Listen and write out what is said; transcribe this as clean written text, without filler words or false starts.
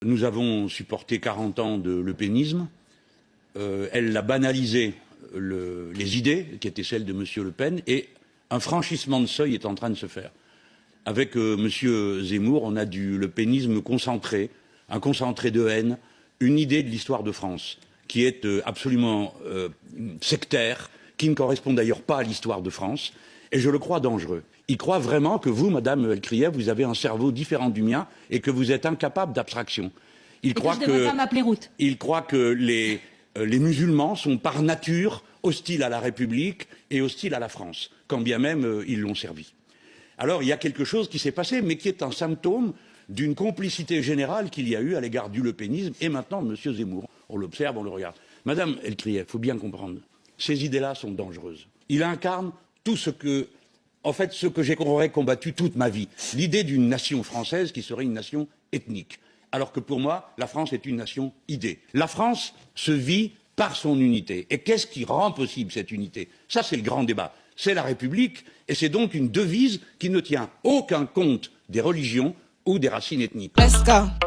Nous avons supporté 40 ans de lepénisme. Elle a banalisé les idées qui étaient celles de M. Le Pen et un franchissement de seuil est en train de se faire. Avec M. Zemmour, on a du lepénisme concentré, un concentré de haine, une idée de l'histoire de France qui est absolument sectaire, qui ne correspond d'ailleurs pas à l'histoire de France, et je le crois dangereux. Il croit vraiment que vous, Madame Elkrief, vous avez un cerveau différent du mien et que vous êtes incapable d'abstraction. Il croit que les musulmans sont par nature hostiles à la République et hostiles à la France, quand bien même ils l'ont servi. Alors il y a quelque chose qui s'est passé, mais qui est un symptôme d'une complicité générale qu'il y a eu à l'égard du lepénisme et maintenant de M. Zemmour. On l'observe, on le regarde. Madame Elkrief, il faut bien comprendre, ces idées-là sont dangereuses. Il incarne tout ce que, en fait, ce que j'aurais combattu toute ma vie. L'idée d'une nation française qui serait une nation ethnique. Alors que pour moi, la France est une nation idée. La France se vit par son unité. Et qu'est-ce qui rend possible cette unité? Ça, c'est le grand débat. C'est la République, et c'est donc une devise qui ne tient aucun compte des religions ou des racines ethniques. Let's go.